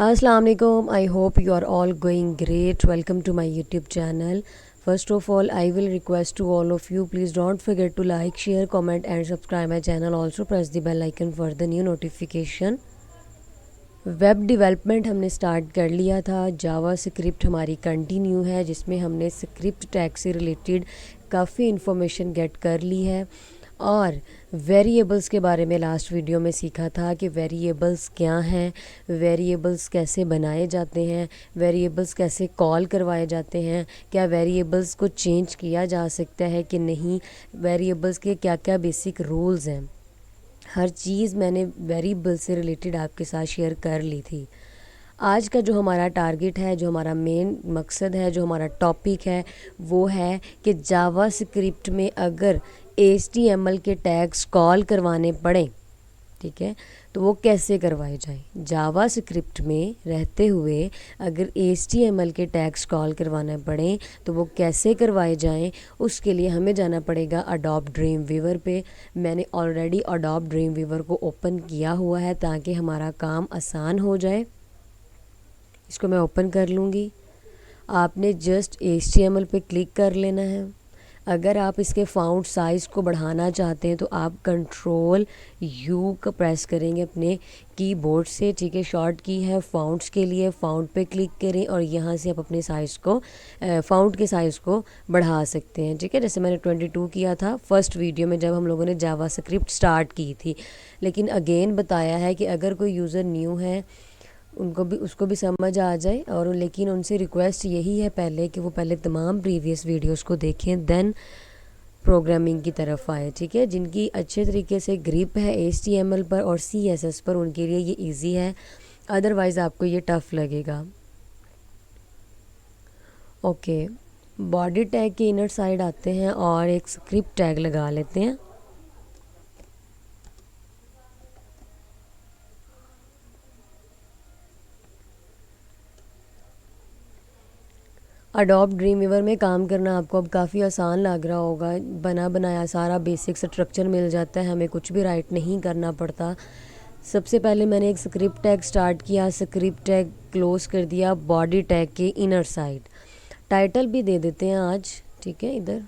Assalamu alaikum. I hope you are all going great. Welcome to my YouTube channel. First of all, I will request to all of you, please don't forget to like, share, comment and subscribe my channel. Also press the bell icon for the new notification. Web development हमने start कर लिया था। जावा script हमारी continue है, जिसमें हमने script tag से related काफ़ी इन्फॉर्मेशन गेट कर ली है और वेरिएबल्स के बारे में लास्ट वीडियो में सीखा था कि वेरिएबल्स क्या हैं, वेरिएबल्स कैसे बनाए जाते हैं, वेरिएबल्स कैसे कॉल करवाए जाते हैं, क्या वेरिएबल्स को चेंज किया जा सकता है कि नहीं, वेरिएबल्स के क्या क्या बेसिक रूल्स हैं। हर चीज़ मैंने वेरिएबल से रिलेटेड आपके साथ शेयर कर ली थी। आज का जो हमारा टारगेट है, जो हमारा मेन मकसद है, जो हमारा टॉपिक है, वो है कि जावा स्क्रिप्ट में अगर HTML के टैग्स कॉल करवाने पड़े, ठीक है, तो वो कैसे करवाए जाएं। जावा स्क्रिप्ट में रहते हुए अगर HTML के टैग्स कॉल करवाना पड़े तो वो कैसे करवाए जाएं, उसके लिए हमें जाना पड़ेगा अडोब ड्रीम वीवर पे। मैंने ऑलरेडी अडोब ड्रीम वीवर को ओपन किया हुआ है ताकि हमारा काम आसान हो जाए। इसको मैं ओपन कर लूँगी। आपने जस्ट HTML पे क्लिक कर लेना है। अगर आप इसके फ़ॉन्ट साइज़ को बढ़ाना चाहते हैं तो आप कंट्रोल U का प्रेस करेंगे अपने कीबोर्ड से, ठीक है। शॉर्ट की है फ़ॉन्ट्स के लिए, फ़ॉन्ट पे क्लिक करें और यहाँ से आप अपने साइज़ को फ़ॉन्ट के साइज़ को बढ़ा सकते हैं, ठीक है। जैसे मैंने 22 किया था फर्स्ट वीडियो में जब हम लोगों ने जावा स्क्रिप्ट स्टार्ट की थी। लेकिन अगेन बताया है कि अगर कोई यूज़र न्यू है उसको भी समझ आ जाए, और लेकिन उनसे रिक्वेस्ट यही है पहले कि वो पहले तमाम प्रीवियस वीडियोस को देखें, देन प्रोग्रामिंग की तरफ आए, ठीक है। जिनकी अच्छे तरीके से ग्रिप है HTML पर और CSS पर, उनके लिए ये इजी है, अदरवाइज़ आपको ये टफ़ लगेगा। ओके, बॉडी टैग के इनर साइड आते हैं और एक स्क्रिप्ट टैग लगा लेते हैं। अडोब ड्रीम वीवर में काम करना आपको अब काफ़ी आसान लग रहा होगा। बना बनाया सारा बेसिक स्ट्रक्चर मिल जाता है, हमें कुछ भी राइट नहीं करना पड़ता। सबसे पहले मैंने एक स्क्रिप्ट टैग स्टार्ट किया, स्क्रिप्ट टैग क्लोज कर दिया बॉडी टैग के इनर साइड। टाइटल भी दे देते हैं आज, ठीक है। इधर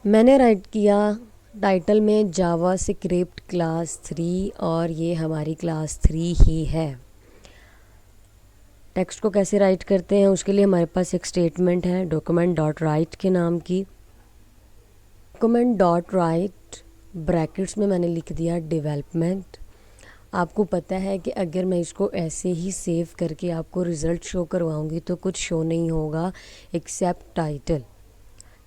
मैंने राइट किया टाइटल में जावा स्क्रिप्ट क्लास 3 और ये हमारी क्लास 3 ही है। टेक्स्ट को कैसे राइट करते हैं, उसके लिए हमारे पास एक स्टेटमेंट है डॉक्यूमेंट डॉट राइट के नाम की। डॉक्यूमेंट डॉट राइट ब्रैकेट्स में मैंने लिख दिया डेवलपमेंट। आपको पता है कि अगर मैं इसको ऐसे ही सेव करके आपको रिज़ल्ट शो करवाऊंगी तो कुछ शो नहीं होगा एक्सेप्ट टाइटल,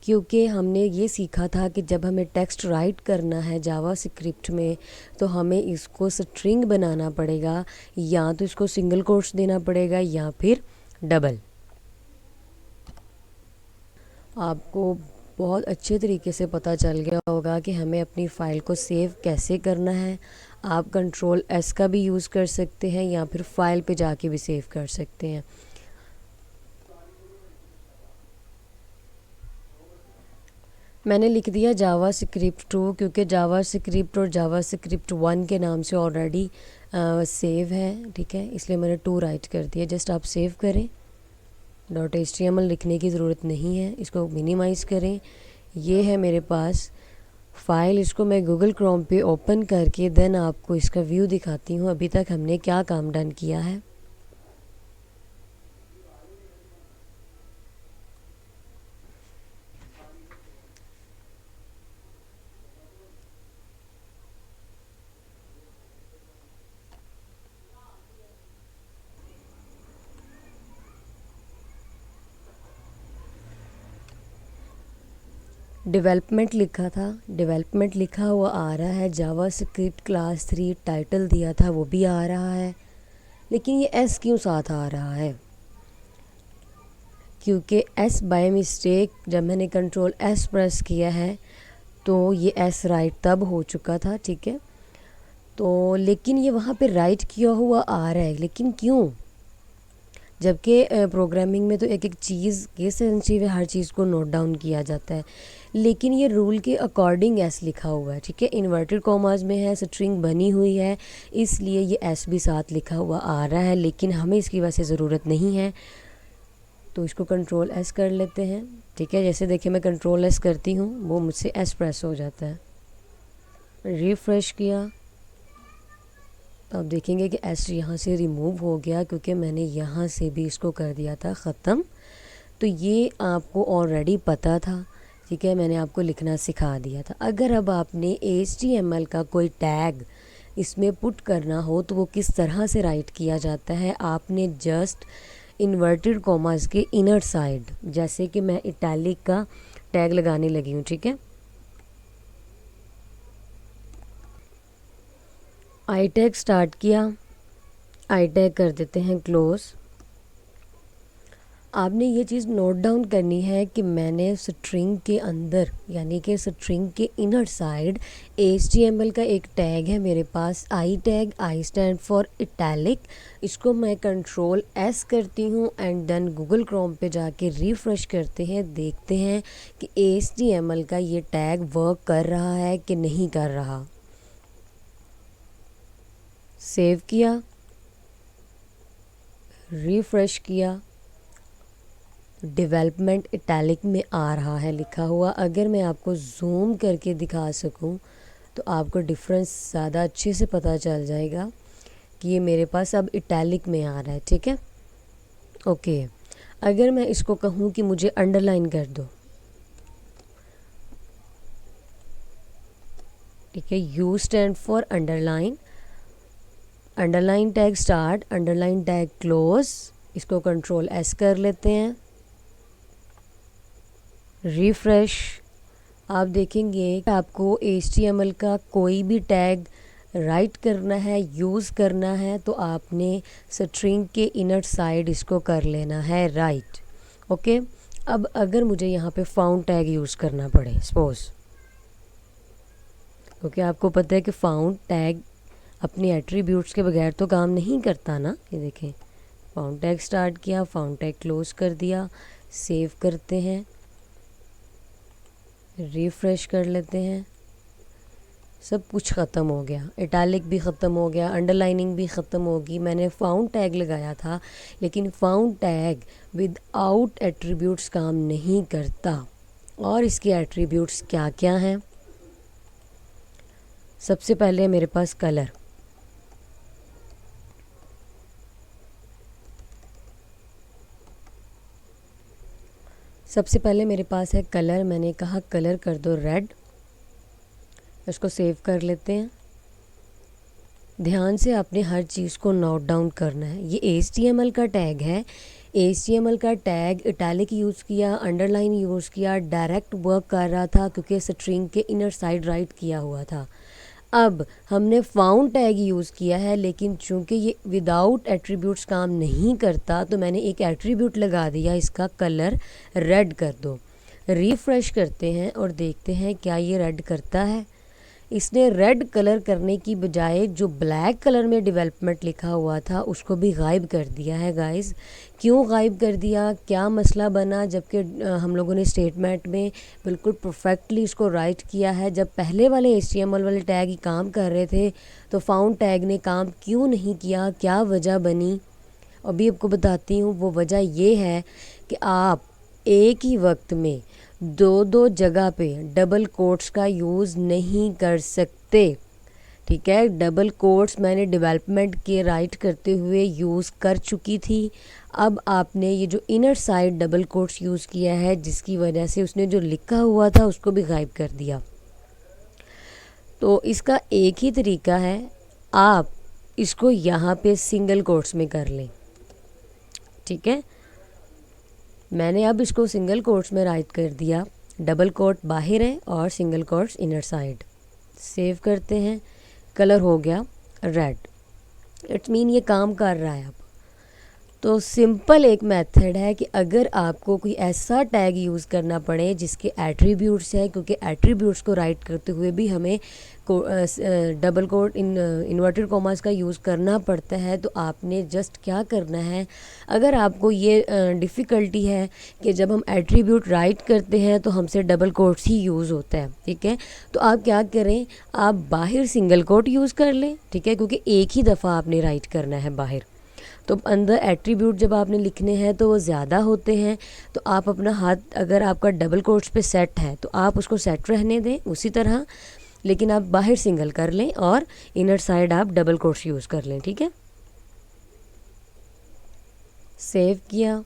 क्योंकि हमने ये सीखा था कि जब हमें टेक्स्ट राइट करना है जावा स्क्रिप्ट में तो हमें इसको स्ट्रिंग बनाना पड़ेगा, या तो इसको सिंगल कोट्स देना पड़ेगा या फिर डबल। आपको बहुत अच्छे तरीके से पता चल गया होगा कि हमें अपनी फ़ाइल को सेव कैसे करना है। आप कंट्रोल S का भी यूज़ कर सकते हैं या फिर फाइल पे जाके भी सेव कर सकते हैं। मैंने लिख दिया जावा स्क्रिप्ट 2, क्योंकि जावा स्क्रिप्ट और जावा स्क्रिप्ट 1 के नाम से ऑलरेडी सेव है, ठीक है, इसलिए मैंने 2 राइट कर दिया। जस्ट आप सेव करें, .html लिखने की ज़रूरत नहीं है। इसको मिनिमाइज़ करें। ये है मेरे पास फ़ाइल, इसको मैं गूगल क्रोम पे ओपन करके देन आपको इसका व्यू दिखाती हूँ अभी तक हमने क्या काम डन किया है। डेवलपमेंट लिखा था, डेवलपमेंट लिखा हुआ आ रहा है। जावा स्क्रिप्ट क्लास 3 टाइटल दिया था वो भी आ रहा है, लेकिन ये S क्यों साथ आ रहा है, क्योंकि S बाय मिस्टेक जब मैंने कंट्रोल S प्रेस किया है तो ये S राइट तब हो चुका था, ठीक है। तो लेकिन ये वहाँ पे राइट किया हुआ आ रहा है, लेकिन क्यों, जबकि प्रोग्रामिंग में तो एक एक चीज़ ये सेंसिटिव है, हर चीज़ को नोट डाउन किया जाता है। लेकिन ये रूल के अकॉर्डिंग एस लिखा हुआ है, ठीक है, इन्वर्टेड कॉमास में है, स्ट्रिंग बनी हुई है, इसलिए ये एस भी साथ लिखा हुआ आ रहा है, लेकिन हमें इसकी वैसे ज़रूरत नहीं है, तो इसको कंट्रोल एस कर लेते हैं, ठीक है। जैसे देखिए मैं कंट्रोल एस करती हूँ वो मुझसे एस प्रेस हो जाता है। रिफ़्रेश किया तो आप देखेंगे कि एस यहाँ से रिमूव हो गया, क्योंकि मैंने यहाँ से भी इसको कर दिया था ख़त्म। तो ये आपको ऑलरेडी पता था, ठीक है, मैंने आपको लिखना सिखा दिया था। अगर अब आपने HTML का कोई टैग इसमें पुट करना हो तो वो किस तरह से राइट किया जाता है, आपने जस्ट इन्वर्टेड कॉमास के इनर साइड, जैसे कि मैं इटैलिक का टैग लगाने लगी हूँ, ठीक है, आई टैग स्टार्ट किया, आई टैग कर देते हैं क्लोज। आपने ये चीज़ नोट डाउन करनी है कि मैंने स्ट्रिंग के अंदर, यानी कि स्ट्रिंग के इनर साइड HTML का एक टैग है मेरे पास, I tag, I stand for italic. इसको मैं कंट्रोल एस करती हूँ एंड देन गूगल क्रोम पे जाके रिफ़्रेश करते हैं, देखते हैं कि HTML का ये टैग वर्क कर रहा है कि नहीं कर रहा। सेव किया, रिफ़्रेश किया, डेवलपमेंट इटैलिक में आ रहा है लिखा हुआ। अगर मैं आपको जूम करके दिखा सकूं तो आपको डिफरेंस ज़्यादा अच्छे से पता चल जाएगा कि ये मेरे पास अब इटैलिक में आ रहा है, ठीक है, ओके। अगर मैं इसको कहूँ कि मुझे अंडरलाइन कर दो, ठीक है, you stand for underline, underline tag start, underline tag close, इसको कंट्रोल एस कर लेते हैं, रिफ़्रेश। आप देखेंगे कि आपको HTML का कोई भी टैग राइट करना है, यूज़ करना है, तो आपने स्ट्रिंग के इनर साइड इसको कर लेना है राइट, ओके। अब अगर मुझे यहाँ पे फाउंड टैग यूज़ करना पड़े सपोज, क्योंकि आपको पता है कि फाउंड टैग अपने एट्रीब्यूट्स के बगैर तो काम नहीं करता ना। ये देखें, फाउंड टैग स्टार्ट किया, फाउंड टैग क्लोज कर दिया, सेव करते हैं, रिफ़्रेश कर लेते हैं, सब कुछ ख़त्म हो गया, इटैलिक भी ख़त्म हो गया, अंडरलाइनिंग भी ख़त्म होगी। मैंने फाउंड टैग लगाया था, लेकिन फाउंड टैग विदाउट एट्रीब्यूट्स काम नहीं करता। और इसके एट्रीब्यूट्स क्या क्या हैं? सबसे पहले मेरे पास कलर, सबसे पहले मेरे पास है कलर। मैंने कहा कलर कर दो रेड, इसको सेव कर लेते हैं। ध्यान से आपने हर चीज़ को नोट डाउन करना है। ये HTML का टैग है, HTML का टैग इटैलिक यूज़ किया, अंडरलाइन यूज़ किया, डायरेक्ट वर्क कर रहा था क्योंकि स्ट्रिंग के इनर साइड राइट किया हुआ था। अब हमने फाउंड टैग यूज़ किया है, लेकिन चूंकि ये विदाउट एट्रीब्यूट्स काम नहीं करता तो मैंने एक एट्रीब्यूट लगा दिया, इसका कलर रेड कर दो। रिफ़्रेश करते हैं और देखते हैं क्या ये रेड करता है। इसने रेड कलर करने की बजाय जो ब्लैक कलर में डेवलपमेंट लिखा हुआ था उसको भी गायब कर दिया है गाइस। क्यों गायब कर दिया, क्या मसला बना, जबकि हम लोगों ने स्टेटमेंट में बिल्कुल परफेक्टली इसको राइट किया है। जब पहले वाले HTML वाले टैग ही काम कर रहे थे तो फाउंड टैग ने काम क्यों नहीं किया, क्या वजह बनी, अभी आपको बताती हूँ। वो वजह ये है कि आप एक ही वक्त में दो दो जगह पे डबल कोट्स का यूज़ नहीं कर सकते, ठीक है। डबल कोट्स मैंने डेवलपमेंट के राइट करते हुए यूज़ कर चुकी थी। अब आपने ये जो inner side double quotes use किया है, जिसकी वजह से उसने जो लिखा हुआ था उसको भी गायब कर दिया। तो इसका एक ही तरीका है, आप इसको यहाँ पे सिंगल कोट्स में कर लें, ठीक है। मैंने अब इसको सिंगल कोट्स में राइट कर दिया, डबल कोट बाहर है और single quotes inner side. Save करते हैं, कलर हो गया रेड, इट्स मीन ये काम कर रहा है। अब तो सिंपल एक मेथड है कि अगर आपको कोई ऐसा टैग यूज़ करना पड़े जिसके एट्रीब्यूट्स हैं, क्योंकि एट्रीब्यूट्स को राइट करते हुए भी हमें डबल कोट इन्वर्टेड कॉमास का यूज़ करना पड़ता है, तो आपने जस्ट क्या करना है, अगर आपको ये डिफ़िकल्टी है कि जब हम एट्रीब्यूट राइट करते हैं तो हमसे डबल कोट्स ही यूज़ होता है, ठीक है, तो आप क्या करें, आप बाहर सिंगल कोट यूज़ कर लें, ठीक है, क्योंकि एक ही दफ़ा आपने राइट करना है बाहर। तो अंदर एट्रीब्यूट जब आपने लिखने हैं तो वो ज़्यादा होते हैं, तो आप अपना हाथ अगर आपका डबल कोट्स पे सेट है तो आप उसको सेट रहने दें उसी तरह, लेकिन आप बाहर सिंगल कर लें और इनर साइड आप डबल कोट्स यूज़ कर लें, ठीक है। सेव किया,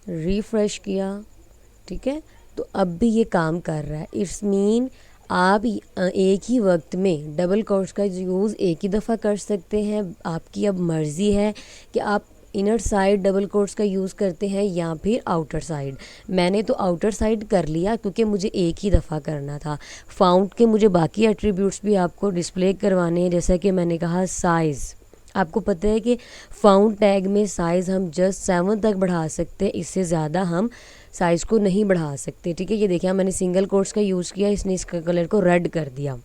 रिफ्रेश किया, ठीक है, तो अब भी ये काम कर रहा है। इट्स मीन आप एक ही वक्त में डबल कोट्स का यूज़ एक ही दफ़ा कर सकते हैं। आपकी अब मर्ज़ी है कि आप इनर साइड डबल कोट्स का यूज़ करते हैं या फिर आउटर साइड। मैंने तो आउटर साइड कर लिया क्योंकि मुझे एक ही दफ़ा करना था। फाउंड के मुझे बाकी एट्रीब्यूट्स भी आपको डिस्प्ले करवाने हैं, जैसा कि मैंने कहा साइज़। आपको पता है कि फाउंड टैग में साइज़ हम जस्ट 7 तक बढ़ा सकते हैं, इससे ज़्यादा हम साइज़ को नहीं बढ़ा सकते, ठीक है। ये देखिए मैंने सिंगल कोट्स का यूज़ किया, इसने इसका कलर को रेड कर दिया।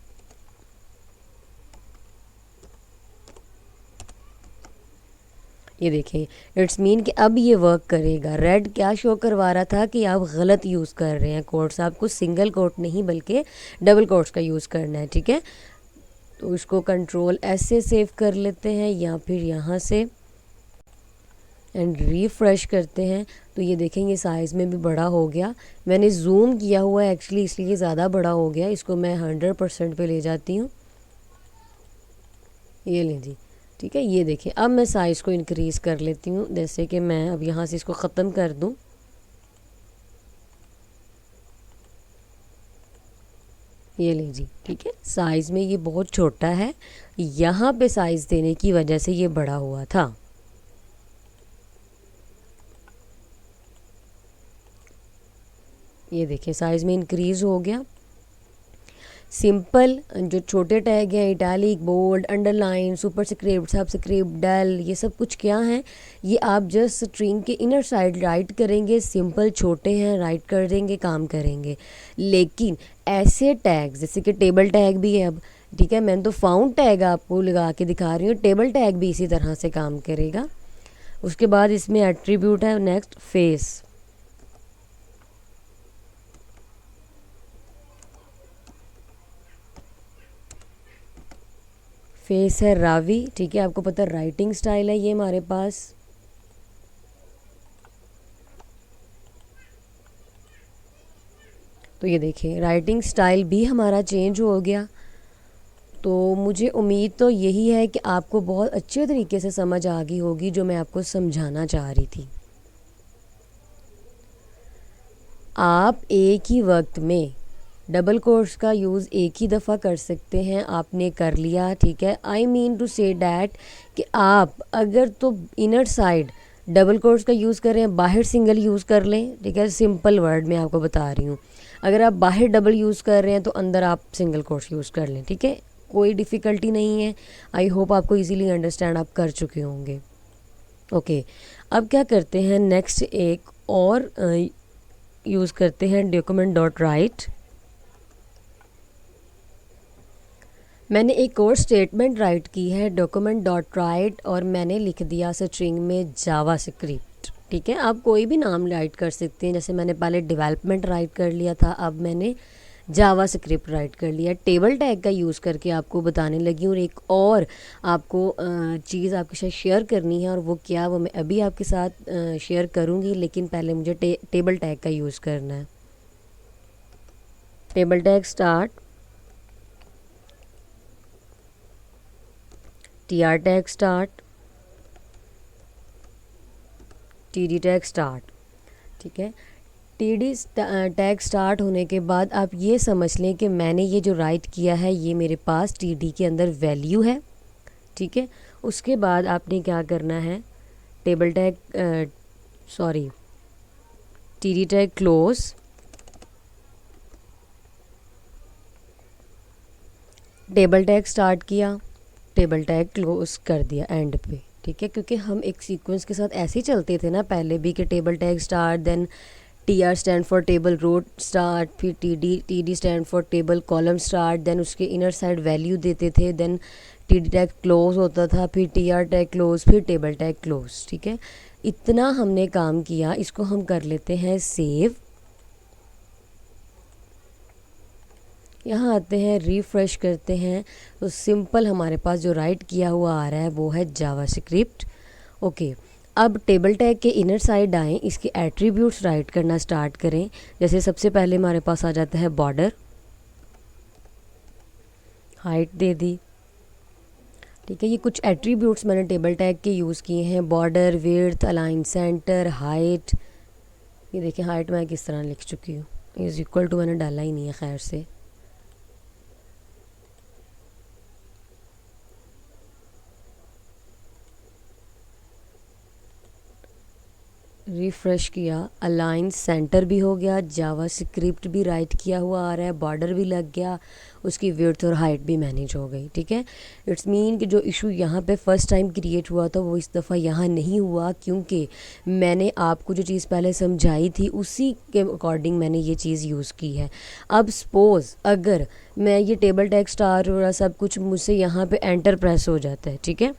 ये देखें, इट्स मीन कि अब ये वर्क करेगा। रेड क्या शो करवा रहा था कि आप गलत यूज़ कर रहे हैं कोट्स, आपको सिंगल कोट नहीं बल्कि डबल कोट्स का यूज़ करना है, ठीक है। तो उसको कंट्रोल एस से सेव कर लेते हैं या फिर यहाँ से एंड रिफ़्रेश करते हैं, तो ये देखेंगे साइज़ में भी बड़ा हो गया। मैंने जूम किया हुआ है एक्चुअली, इसलिए ज़्यादा बड़ा हो गया। इसको मैं 100% पे ले जाती हूँ, ये लें जी, ठीक है। ये देखें अब मैं साइज़ को इंक्रीज़ कर लेती हूँ, जैसे कि मैं अब यहाँ से इसको ख़त्म कर दूँ। ये लें जी, ठीक है। साइज़ में ये बहुत छोटा है, यहाँ पे साइज़ देने की वजह से ये बड़ा हुआ था। ये देखिए साइज़ में इंक्रीज़ हो गया। सिंपल जो छोटे टैग हैं, italic, bold, underline, superscript, subscript, del, ये सब कुछ क्या हैं, ये आप जस्ट स्ट्रिंग के इनर साइड राइट करेंगे। सिंपल छोटे हैं, राइट कर देंगे, काम करेंगे। लेकिन ऐसे टैग जैसे कि टेबल टैग भी है अब, ठीक है, मैंने तो फाउंड टैग आपको लगा के दिखा रही हूँ, टेबल टैग भी इसी तरह से काम करेगा। उसके बाद इसमें एट्रीब्यूट है नेक्स्ट फेस। फेस है रावी, ठीक है, आपको पता है राइटिंग स्टाइल है ये हमारे पास। तो ये देखिए राइटिंग स्टाइल भी हमारा चेंज हो गया। तो मुझे उम्मीद तो यही है कि आपको बहुत अच्छे तरीके से समझ आ गई होगी जो मैं आपको समझाना चाह रही थी। आप एक ही वक्त में डबल कोट्स का यूज़ एक ही दफ़ा कर सकते हैं, आपने कर लिया, ठीक है। I mean to say that कि आप अगर तो इनर साइड डबल कोट्स का यूज़ कर रहे हैं, बाहर सिंगल यूज़ कर लें, ठीक है। सिंपल वर्ड में आपको बता रही हूँ, अगर आप बाहर डबल यूज़ कर रहे हैं तो अंदर आप सिंगल कोट्स यूज़ कर लें, ठीक है। कोई डिफ़िकल्टी नहीं है। आई होप आपको इजीली अंडरस्टैंड आप कर चुके होंगे। ओके, अब क्या करते हैं, नेक्स्ट एक और यूज़ करते हैं डॉक्यूमेंट डॉट राइट। मैंने एक और स्टेटमेंट राइट की है डॉक्यूमेंट डॉट राइट, और मैंने लिख दिया स्ट्रिंग में जावा स्क्रिप्ट, ठीक है। आप कोई भी नाम राइट कर सकते हैं, जैसे मैंने पहले डेवलपमेंट राइट कर लिया था, अब मैंने जावा स्क्रिप्ट राइट कर लिया। टेबल टैग का यूज़ करके आपको बताने लगी हूँ। और एक और आपको चीज़ आपके साथ शेयर करनी है, और वो क्या, वो मैं अभी आपके साथ शेयर करूँगी, लेकिन पहले मुझे टेबल टैग का यूज़ करना है। Table tag start, tr tag start, td tag start, ठीक है। td टैग स्टार्ट होने के बाद आप ये समझ लें कि मैंने ये जो राइट किया है ये मेरे पास td के अंदर वैल्यू है, ठीक है। उसके बाद आपने क्या करना है, table tag td tag close, table tag start किया, टेबल टैग क्लोज कर दिया एंड पे, ठीक है, क्योंकि हम एक सीक्वेंस के साथ ऐसे ही चलते थे ना पहले भी कि table tag start, then TR stand for table row start, फिर TD stand for table column start, then उसके इनर साइड वैल्यू देते थे, देन TD टैग क्लोज होता था, फिर TR टैग क्लोज, फिर टेबल टैग क्लोज। ठीक है, इतना हमने काम किया। इसको हम कर लेते हैं सेव। यहाँ आते हैं, रिफ़्रेश करते हैं, तो सिंपल हमारे पास जो राइट किया हुआ आ रहा है वो है जावास्क्रिप्ट। ओके, अब टेबल टैग के इनर साइड आएँ, इसके एट्रीब्यूट्स राइट करना स्टार्ट करें। जैसे सबसे पहले हमारे पास आ जाता है बॉर्डर, हाइट दे दी। ठीक है, ये कुछ एट्रीब्यूट्स मैंने टेबल टैग के यूज़ किए हैं, border, width, align centre, height. ये देखें हाइट मैं किस तरह लिख चुकी हूँ, इज़ इक्वल टू मैंने डाला ही नहीं है खैर से। रिफ़्रेश किया, अलाइन सेंटर भी हो गया, जावास्क्रिप्ट भी राइट किया हुआ आ रहा है, बॉर्डर भी लग गया, उसकी विड्थ और हाइट भी मैनेज हो गई। ठीक है, इट्स मीन कि जो इशू यहाँ पे फर्स्ट टाइम क्रिएट हुआ था वो इस दफ़ा यहाँ नहीं हुआ, क्योंकि मैंने आपको जो चीज़ पहले समझाई थी उसी के अकॉर्डिंग मैंने ये चीज़ यूज़ की है। अब सपोज़ अगर मैं ये टेबल टैग स्टार और सब कुछ मुझसे यहाँ पे एंटर प्रेस हो जाता है, ठीक है,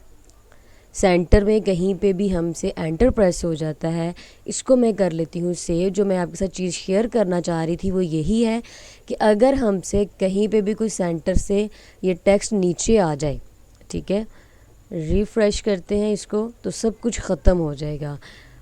सेंटर में कहीं पे भी हमसे एंटर प्रेस हो जाता है, इसको मैं कर लेती हूँ सेव। जो मैं आपके साथ चीज़ शेयर करना चाह रही थी वो यही है कि अगर हमसे कहीं पे भी कोई सेंटर से ये टेक्स्ट नीचे आ जाए, ठीक है, रिफ़्रेश करते हैं इसको तो सब कुछ ख़त्म हो जाएगा।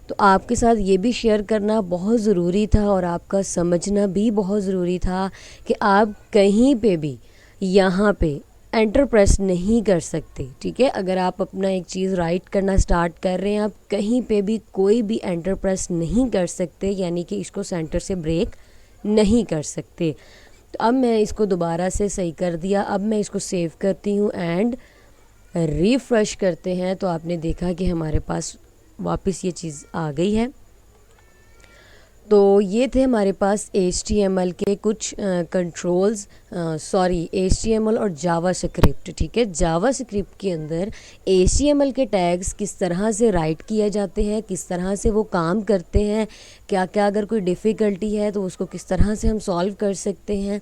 तो आपके साथ ये भी शेयर करना बहुत ज़रूरी था और आपका समझना भी बहुत ज़रूरी था कि आप कहीं पे भी यहाँ पे एंटर प्रेस नहीं कर सकते। ठीक है, अगर आप अपना एक चीज़ राइट करना स्टार्ट कर रहे हैं, आप कहीं पे भी कोई भी एंटर प्रेस नहीं कर सकते, यानी कि इसको सेंटर से ब्रेक नहीं कर सकते। तो अब मैं इसको दोबारा से सही कर दिया। अब मैं इसको सेव करती हूँ एंड रिफ़्रेश करते हैं, तो आपने देखा कि हमारे पास वापस ये चीज़ आ गई है। तो ये थे हमारे पास HTML के कुछ कंट्रोल्स, सॉरी HTML और जावास्क्रिप्ट। ठीक है, जावास्क्रिप्ट के अंदर HTML के टैग्स किस तरह से राइट किए जाते हैं, किस तरह से वो काम करते हैं, क्या क्या अगर कोई डिफ़िकल्टी है तो उसको किस तरह से हम सॉल्व कर सकते हैं।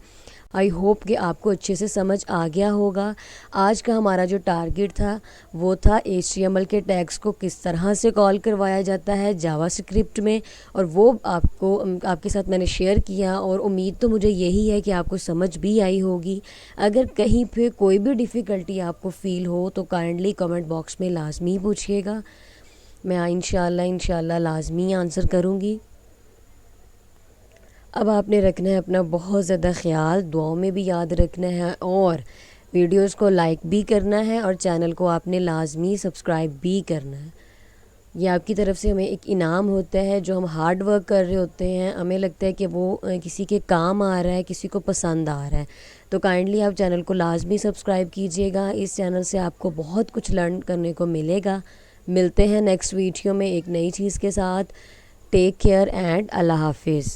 आई होप कि आपको अच्छे से समझ आ गया होगा। आज का हमारा जो टारगेट था वो था HTML के टैग्स को किस तरह से कॉल करवाया जाता है जावास्क्रिप्ट में, और वो आपके साथ मैंने शेयर किया, और उम्मीद तो मुझे यही है कि आपको समझ भी आई होगी। अगर कहीं पे कोई भी डिफ़िकल्टी आपको फ़ील हो तो काइंडली कमेंट बॉक्स में लाजमी पूछिएगा, मैं इंशाल्लाह लाजमी आंसर करूँगी। अब आपने रखना है अपना बहुत ज़्यादा ख्याल, दुआओं में भी याद रखना है, और वीडियोस को लाइक भी करना है, और चैनल को आपने लाजमी सब्सक्राइब भी करना है। ये आपकी तरफ से हमें एक इनाम होता है, जो हम हार्ड वर्क कर रहे होते हैं, हमें लगता है कि वो किसी के काम आ रहा है, किसी को पसंद आ रहा है। तो काइंडली आप चैनल को लाजमी सब्सक्राइब कीजिएगा। इस चैनल से आपको बहुत कुछ लर्न करने को मिलेगा। मिलते हैं नेक्स्ट वीडियो में एक नई चीज़ के साथ। टेक केयर एंड अल्लाह हाफिज़।